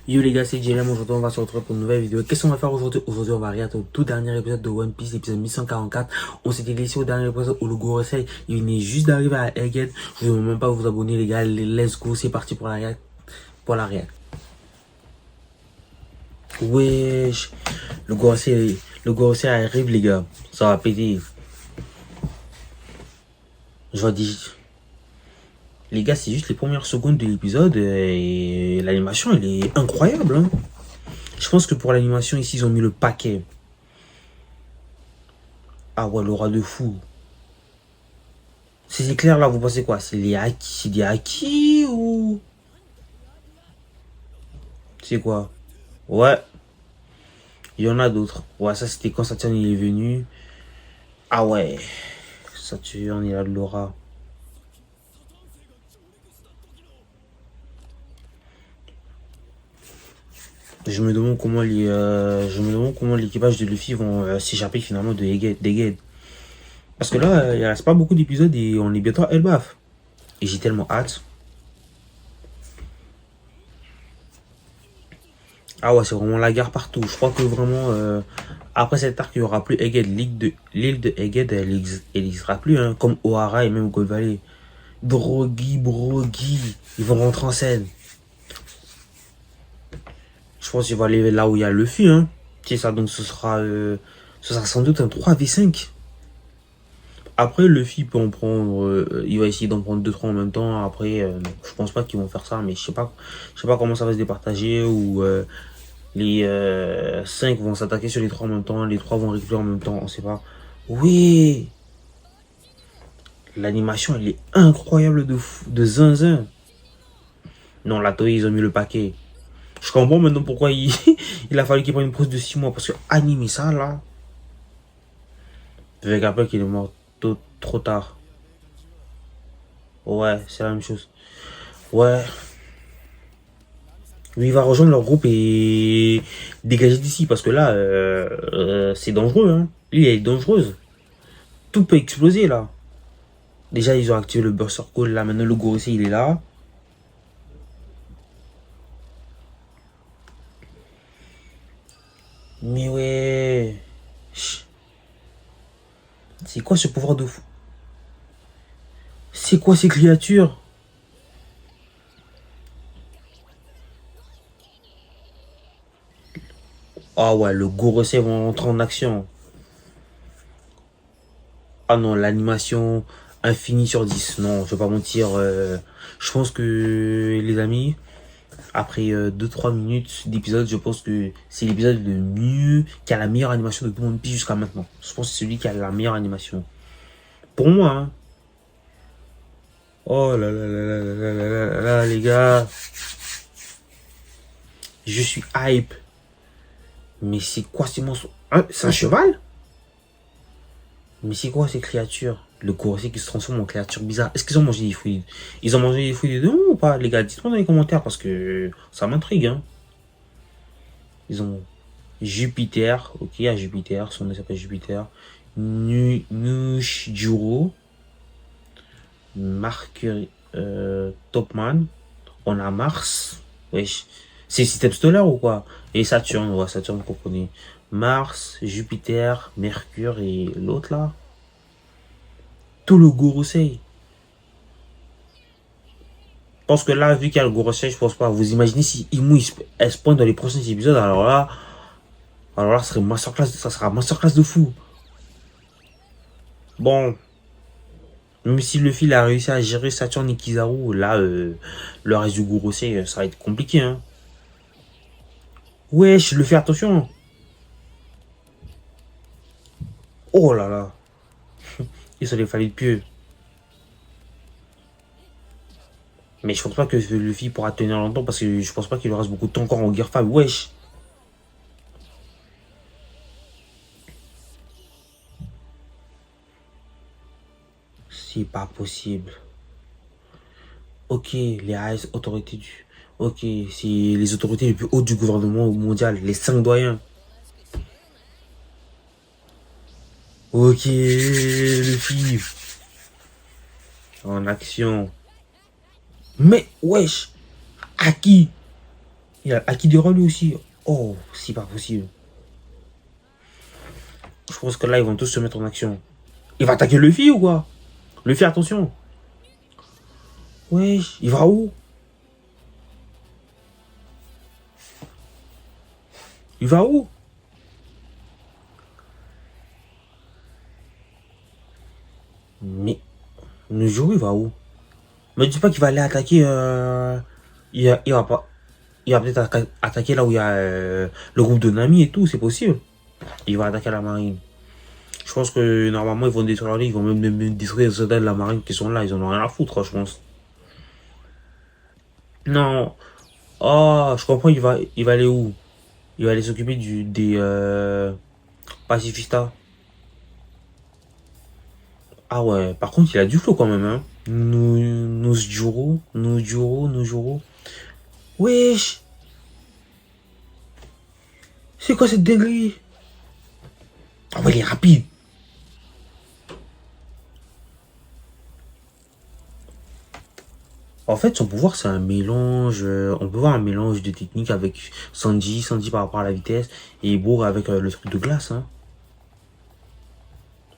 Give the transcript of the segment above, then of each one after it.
Yo les gars, c'est JLM. Aujourd'hui on va se retrouver pour une nouvelle vidéo. Qu'est-ce qu'on va faire aujourd'hui? Aujourd'hui on va regarder au tout dernier épisode de One Piece, l'épisode 1144. On s'était laissé au dernier épisode où le Gorosei il venait juste d'arriver à Egghead. Je ne veux même pas vous abonner les gars, let's go, c'est parti pour la react. Pour la react. Wesh, le Gorosei arrive les gars, ça va péter. Je vais dire, les gars, c'est juste les premières secondes de l'épisode et l'animation elle est incroyable hein. Je pense que pour l'animation ici ils ont mis le paquet. Ah ouais, l'aura de fou. Ces éclairs là, vous pensez quoi? C'est des haki ou... C'est quoi? Ouais, il y en a d'autres. Ouais, ça c'était quand Saturne il est venu. Ah ouais, Saturne il a de l'aura. Je me demande comment l'équipage de Luffy vont s'échapper finalement de Egghead. Parce que là, il reste pas beaucoup d'épisodes et on est bientôt à Elbaf. Et j'ai tellement hâte. Ah ouais, c'est vraiment la guerre partout. Je crois que vraiment, après cet arc, il n'y aura plus Egghead. L'île de Egghead, elle n'existera plus, hein, comme Ohara et même Gold Valley. Brogy, ils vont rentrer en scène. Je pense qu'il va aller là où il y a Luffy, hein. C'est ça, donc ce sera sans doute un 3v5. Après, Luffy peut en prendre, il va essayer d'en prendre 2-3 en même temps. Après, je pense pas qu'ils vont faire ça, mais je sais pas comment ça va se départager ou les 5 vont s'attaquer sur les 3 en même temps, les 3 vont récupérer en même temps, on sait pas. Oui, l'animation elle est incroyable de fou, de zinzin. Non, la Toei ils ont mis le paquet. Je comprends maintenant pourquoi il a fallu qu'il prenne une pause de 6 mois parce que animer ça là. Vegapunk il est mort trop tard. Ouais, c'est la même chose. Ouais. Lui, il va rejoindre leur groupe et dégager d'ici parce que là, c'est dangereux. Hein. Lui, elle est dangereuse. Tout peut exploser là. Déjà, ils ont activé le Berserker Call. Là, maintenant, le Gorosei, il est là. Mais ouais. C'est quoi ce pouvoir de fou? C'est quoi ces créatures? Ah ouais, le Gorosei va entrer en action. Ah non, l'animation infinie sur 10. Non, je vais pas mentir. Je pense que les amis, après 2-3 minutes d'épisode, je pense que c'est l'épisode le mieux, qui a la meilleure animation de tout le monde jusqu'à maintenant. Je pense que c'est celui qui a la meilleure animation. Pour moi, hein. Oh là là là là là là là là là, les gars. Je suis hype. Mais c'est quoi ces monstres? Hein, c'est un cheval? Mais c'est quoi ces créatures? Le Gorosei qui se transforme en créature bizarre. Est-ce qu'ils ont mangé des fruits? Ils ont mangé des fruits de démons ou pas, les gars? Dites-moi dans les commentaires parce que ça m'intrigue, hein. Ils ont Jupiter, ok, à Jupiter, son nom s'appelle Jupiter. Nushjuro, Mercury, Topman. On a Mars. Wesh. C'est système stellaire ou quoi? Et Saturne, ouais, Saturne qu'on connaît. Mars, Jupiter, Mercure et l'autre là. Tout le Gorosei. Je pense que là, vu qu'il y a le Gorosei, je pense pas. Vous imaginez si Imu elle spawn dans les prochains épisodes, alors là, ça sera masterclass de fou. Bon, même si le fil a réussi à gérer Saturne et Kizaru, là, le reste du Gorosei, ça va être compliqué, hein. Wesh, le fais attention. Oh là là. Il s'en est fallu de pieux. Mais je pense pas que Luffy pourra tenir longtemps parce que je pense pas qu'il lui reste beaucoup de temps encore en guerre fable. Wesh. C'est pas possible. Ok, les AS autorités du... Ok, c'est les autorités les plus hautes du gouvernement mondial, les 5 doyens. Ok, Luffy. En action. Mais, wesh. À qui? Il a Akidera lui aussi. Oh, c'est pas possible. Je pense que là, ils vont tous se mettre en action. Il va attaquer Luffy ou quoi? Luffy, attention. Wesh, il va où? Il va où? Mais le jour, il va où? Me dis pas qu'il va aller attaquer. Il va pas. Il va peut-être attaquer là où il y a le groupe de Nami et tout, c'est possible. Il va attaquer la marine. Je pense que normalement ils vont détruire ils vont même détruire les soldats de la marine qui sont là, ils en ont rien à foutre, je pense. Non. Oh, je comprends, il va aller où? Il va aller s'occuper des pacifistas. Ah ouais, par contre il a du flow quand même, hein. Nous Juro. Wesh, c'est quoi cette dinguerie? Ah ouais, il est rapide. En fait, son pouvoir, c'est un mélange. On peut voir un mélange de techniques avec Sanji par rapport à la vitesse, et Bourg avec le truc de glace. Hein.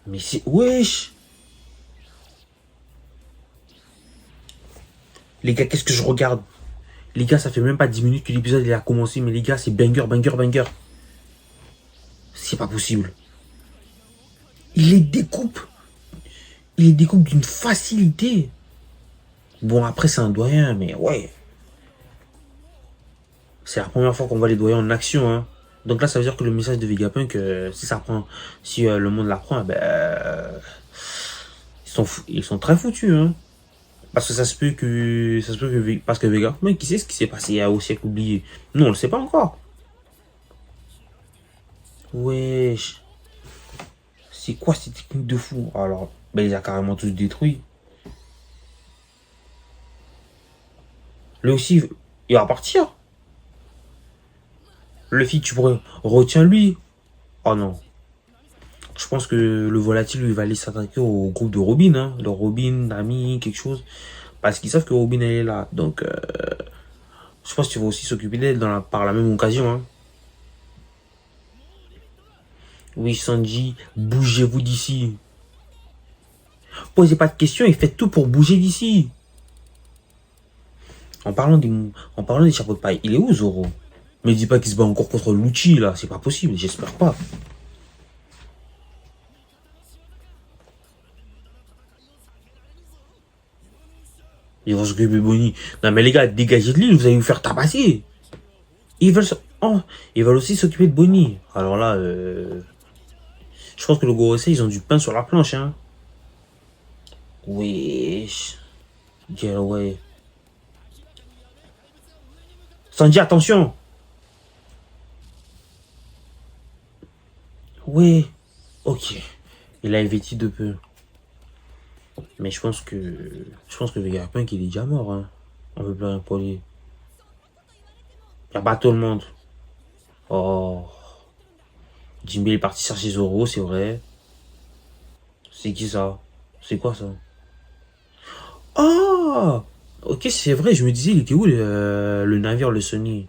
Mais c'est. Wesh! Les gars, qu'est-ce que je regarde? Les gars, ça fait même pas 10 minutes que l'épisode il a commencé, mais les gars, c'est banger. C'est pas possible. Il les découpe. Il les découpe d'une facilité. Bon, après, c'est un doyen, mais ouais. C'est la première fois qu'on voit les doyens en action. Hein. Donc là, ça veut dire que le message de Vegapunk, si ça prend, si le monde l'apprend, ben, ils sont très foutus. Hein. Parce que parce que Vegapunk, qui sait ce qui s'est passé au siècle oublié. Nous, on le sait pas encore. Wesh. C'est quoi ces techniques de fou? Alors, ben, il les a carrément tous détruits. Lui aussi, il va partir. Luffy, tu pourrais. Retiens lui. Oh non. Je pense que le volatile, lui, va aller s'attaquer au groupe de Robin. Hein. Le Robin, Nami, quelque chose. Parce qu'ils savent que Robin, elle est là. Donc, je pense qu'il va aussi s'occuper d'elle par la même occasion. Hein. Oui, Sanji, bougez-vous d'ici. Posez pas de questions et faites tout pour bouger d'ici. En parlant des chapeaux de paille, il est où Zoro? Me dis pas qu'il se bat encore contre Lucci là, c'est pas possible, j'espère pas. Ils vont s'occuper de Bonnie. Non mais les gars, dégagez de l'île, vous allez vous faire tabasser. Ils veulent, oh, ils veulent aussi s'occuper de Bonnie. Alors là, je pense que le Gorosei, ils ont du pain sur la planche, hein. Wesh. Get away. Sanji, attention. Ouais. Ok. Il a évité de peu. Mais je pense que Vegapunk, il est déjà mort, hein. On peut plus rien pour lui. Il y a pas tout le monde. Oh. Jinbei est parti chercher Zoro, c'est vrai. C'est qui ça? C'est quoi ça? Oh! Ok, c'est vrai, je me disais, il était où le navire, le Sunny?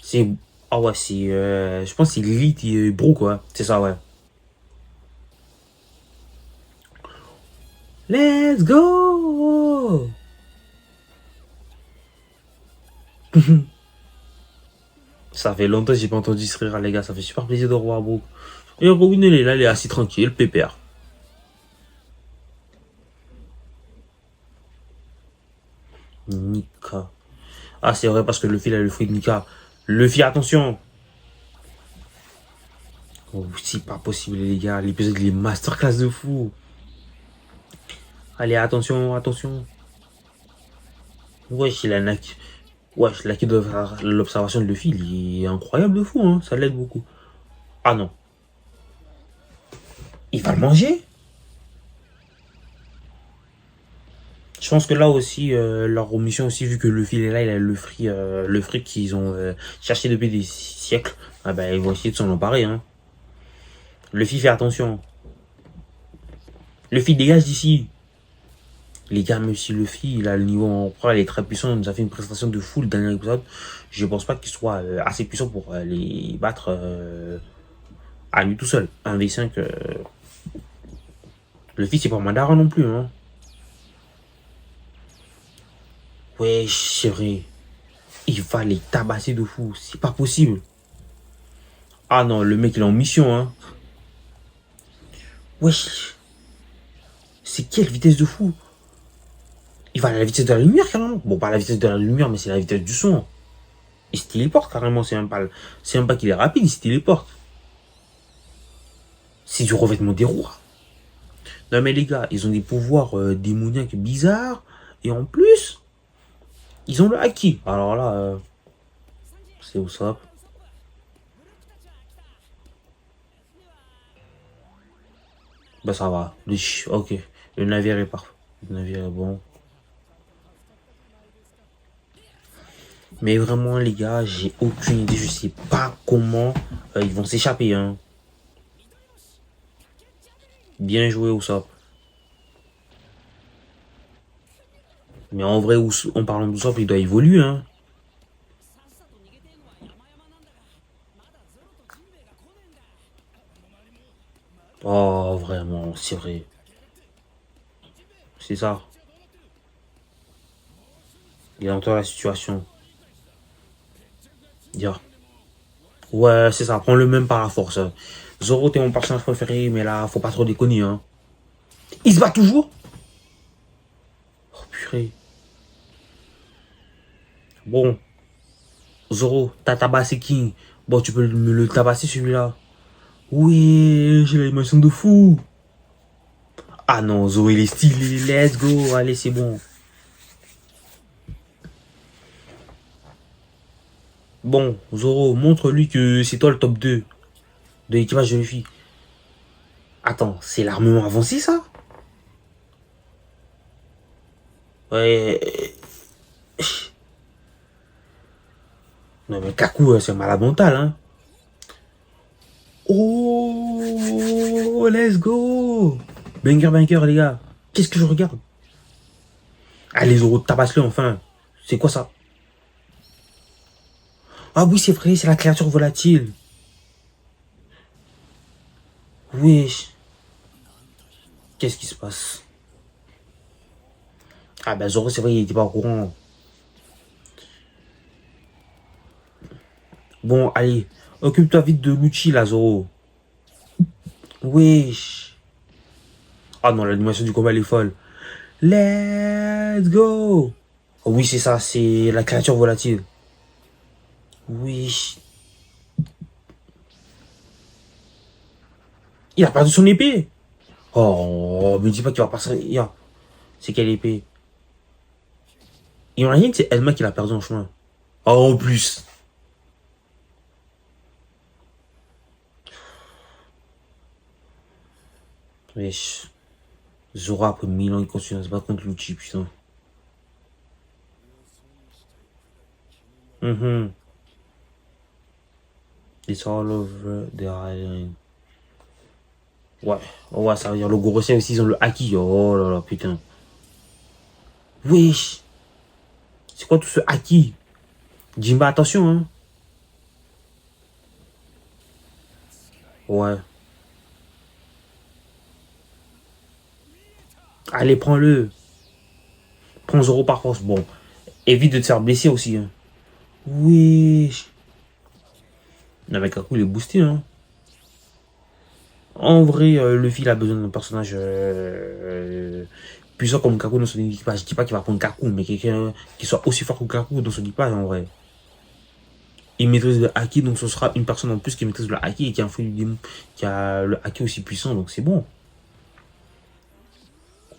C'est. Ah ouais, c'est. Je pense que c'est Lilith et Bro, quoi. C'est ça, ouais. Let's go! Ça fait longtemps que j'ai pas entendu ce rire, les gars. Ça fait super plaisir de revoir Bro. Et Robin, il est là, il est assis tranquille, pépère. Nika. Ah, c'est vrai, parce que le fil a le fruit de Nika. Luffy, attention! Oh, c'est pas possible, les gars. L'épisode, il est masterclass de fou. Allez, attention. Wesh, il a un acquis. Wesh, l'acquis de l'observation de Luffy, il est incroyable de fou, hein. Ça l'aide beaucoup. Ah non. Il va le manger? Je pense que là aussi, leur omission aussi, vu que Luffy est là, il a le fruit qu'ils ont cherché depuis des siècles. Ah bah, ils vont essayer de s'en emparer, hein. Luffy, fait attention. Luffy, dégage d'ici. Les gars, même si Luffy, il a le niveau en pro, il est très puissant, il nous a fait une prestation de fou le dernier épisode. Je pense pas qu'il soit assez puissant pour les battre à lui tout seul. 1v5, Luffy, c'est pas Madara non plus. Hein. Ouais, c'est vrai. Il va les tabasser de fou. C'est pas possible. Ah non, le mec, il est en mission. Hein. Wesh. C'est quelle vitesse de fou. Il va à la vitesse de la lumière, carrément. Bon, pas la vitesse de la lumière, mais c'est la vitesse du son. Il se téléporte, carrément. C'est même pas qu'il est rapide, il se téléporte. C'est du revêtement des rois. Non, mais les gars, ils ont des pouvoirs démoniaques bizarres. Et en plus, ils ont le haki. Alors là, c'est où ça? Bah ça va. Ok. Le navire est parfait. Le navire est bon. Mais vraiment, les gars, j'ai aucune idée. Je sais pas comment ils vont s'échapper. Hein. Bien joué, Usopp. Mais en vrai, en parlant d'Usopp, il doit évoluer. Hein. Oh, vraiment, c'est vrai. C'est ça. Il entend la situation. Dire. Ouais, c'est ça. Prends-le même par la force. Zoro, t'es mon personnage préféré, mais là, faut pas trop déconner. Hein. Il se bat toujours? Oh, purée. Bon, Zoro, t'as tabassé King. Bon, tu peux me le tabasser celui-là. Oui, j'ai l'animation de fou. Ah non, Zoro, il est stylé. Let's go. Allez, c'est bon. Bon, Zoro, montre-lui que c'est toi le top 2 de l'équipage de Luffy. Attends, c'est l'armement avancé, ça? Ouais. Non, mais Kaku, c'est un malade mental, hein. Oh, let's go. Banger, les gars. Qu'est-ce que je regarde? Allez, Zoro, tabasse-le, enfin. C'est quoi ça? Ah oui, c'est vrai, c'est la créature volatile. Oui. Qu'est-ce qui se passe? Ah ben Zoro, c'est vrai, il était pas au courant. Bon, allez, occupe-toi vite de Lucci, là, Zoro. Wesh. Ah non, l'animation du combat, elle est folle. Let's go. Oh oui, c'est ça, c'est la créature volatile. Oui. Il a perdu son épée. Oh, me dis pas qu'il va passer. C'est quelle épée? Il y en a rien que c'est Elma qui l'a perdu en chemin. Oh, en plus. Wesh. Zoro, après 1000 ans, il continue à se battre contre Lucci, putain. Mhm. It's all over the island. Ouais, ouais, ça veut dire le Gorosei aussi, ils ont le Haki. Oh là là, putain. Wesh. C'est quoi tout ce Haki? Jimba, attention, hein. Ouais. Allez, prends-le. Prends Zoro par force. Bon, évite de te faire blesser aussi. Hein. Wesh. Non, mais Kaku, il est boosté, hein. En vrai, Luffy, il a besoin d'un personnage puissant comme Kaku dans son équipage. Je dis pas qu'il va prendre Kaku, mais quelqu'un qui soit aussi fort que Kaku dans son équipage, en vrai. Il maîtrise le haki, donc ce sera une personne en plus qui maîtrise le haki et qui a, un fruit du démon, qui a le haki aussi puissant, donc c'est bon.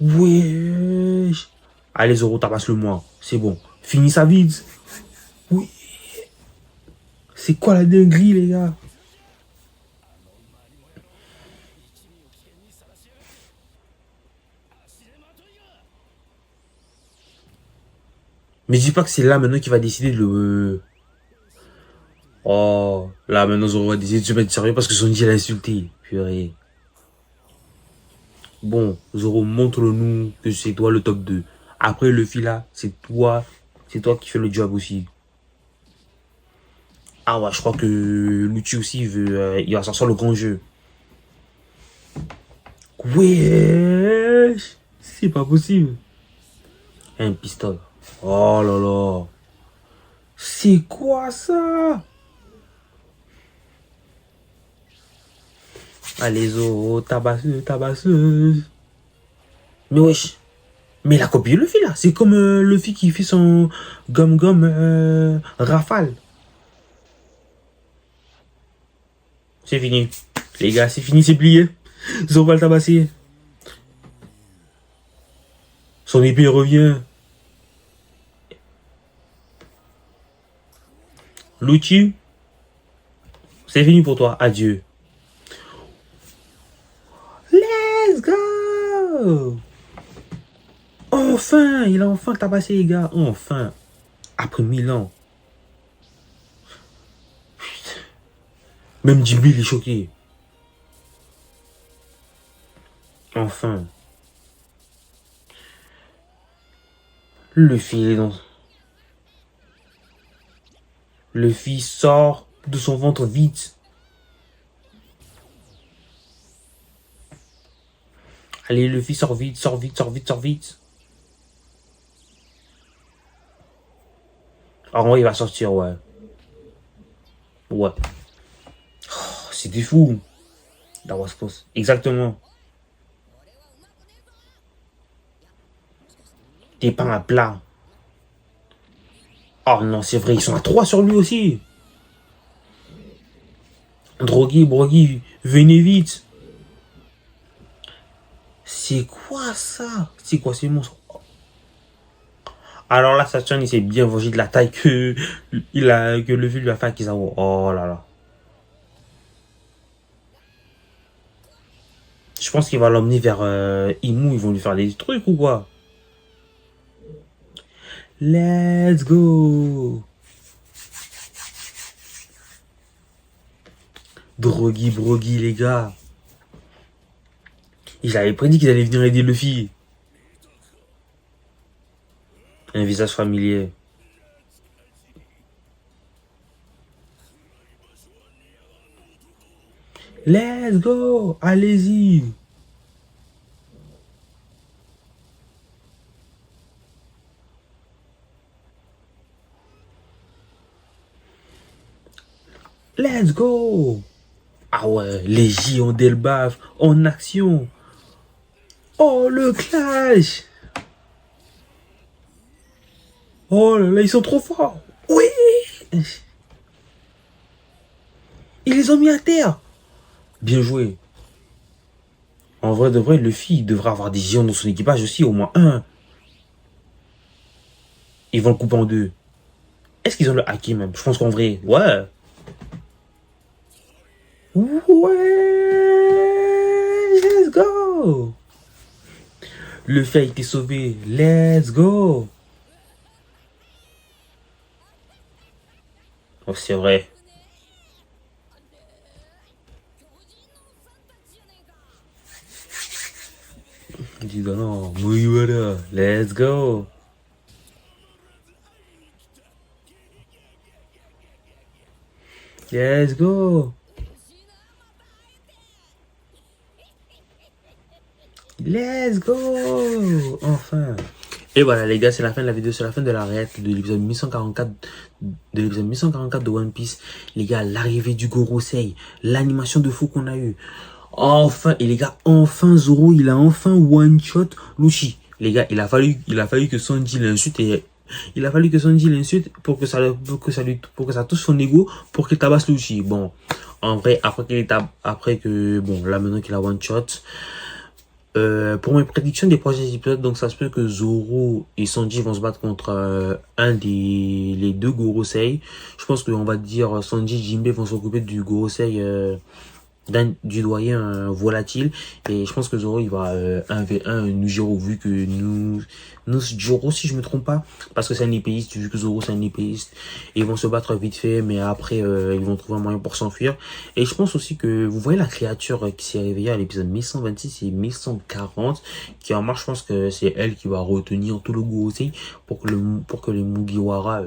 Wesh. Allez, Zoro, tabasse-le moi. C'est bon. Finis sa vide. Oui. C'est quoi la dinguerie, les gars? Mais dis pas que c'est là maintenant qu'il va décider de le. Oh, là maintenant Zoro va décider de se mettre sérieux parce que son dit l'a insulté. Purée. Bon, Zoro, montre-nous que c'est toi le top 2. Après, Luffy là, c'est toi qui fais le job aussi. Ah ouais, je crois que Lucci aussi il va sortir le grand jeu. Wesh, c'est pas possible. Un pistolet. Oh là là. C'est quoi ça? Allez, Zoro, tabasseuse, tabasseuse. Mais wesh. Mais il a copié Luffy là. C'est comme Luffy qui fait son gomme rafale. C'est fini. Les gars, c'est fini, c'est plié. Zoro va le tabasser. Son épée revient. Lucci, c'est fini pour toi. Adieu. Let's go! Enfin, il a enfin tabassé les gars. Enfin. Après 1000 ans. Putain. Même Jimmy, il est choqué. Enfin. Luffy, il est dans... Luffy sort de son ventre vite. Allez, Luffy, sort vite, sort vite, sort vite, sort vite. En vrai, il va sortir, ouais. Ouais. Oh, c'était fou. That was close. Exactement. T'es pas un plat. Oh non, c'est vrai, ils sont à 3 sur lui aussi. Drogué, Broggy, venez vite. C'est quoi ça? C'est quoi ces monstres? Alors là, Sachan, il s'est bien vengé de la taille que Luffy lui a fait à Kizaru. Oh là là. Je pense qu'il va l'emmener vers Imu. Ils vont lui faire des trucs ou quoi? Let's go. Droguy, Broggy, les gars. Il avait prédit qu'ils allaient venir aider Luffy. Un visage familier. Let's go. Allez-y. Let's go. Ah ouais, les géants d'Elbaf en action. Oh, le clash. Oh là là, ils sont trop forts. Oui. Ils les ont mis à terre. Bien joué. En vrai de vrai, Luffy devrait avoir des géants dans son équipage aussi, au moins un. Ils vont le couper en deux. Est-ce qu'ils ont le haki même? Je pense qu'en vrai, ouais. Ouais, let's go. Luffy a été sauvé. Let's go. Oh, c'est vrai. Dis donc non, Mugiwara, let's go. Let's go. Let's go. Enfin. Et voilà les gars, c'est la fin de la vidéo, c'est la fin de la réact de l'épisode 1144 de One Piece. Les gars, l'arrivée du Gorosei, l'animation de fou qu'on a eu. Enfin, et les gars, enfin Zoro, il a enfin one shot Luffy. Les gars, il a fallu que Sanji l'insulte et il a fallu que Sanji l'insulte pour que ça touche son ego pour qu'il tabasse Luffy. Bon, en vrai, après que bon, là maintenant qu'il a one shot. Pour mes prédictions des prochains épisodes, donc ça se peut que Zoro et Sanji vont se battre contre les deux Gorosei. Je pense qu'on va dire Sanji et Jinbei vont s'occuper du Gorosei du doyen volatile. Et je pense que Zoro il va 1v1 Nujiro vu que Nujiro si je me trompe pas, parce que c'est un épéiste, vu que Zoro c'est un épéiste, ils vont se battre vite fait, mais après ils vont trouver un moyen pour s'enfuir. Et je pense aussi que vous voyez la créature qui s'est réveillée à l'épisode 1126 et 1140 qui en marche. Je pense que c'est elle qui va retenir tout le Gorosei pour que les Mugiwara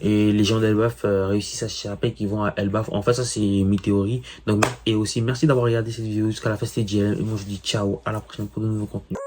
et les gens d'Elbaf réussissent à s'échapper, qui vont à Elbaf. En fait, ça, c'est mes théories. Donc, et aussi, merci d'avoir regardé cette vidéo jusqu'à la fin. C'était JL. Et moi, je dis ciao. À la prochaine pour de nouveaux contenus.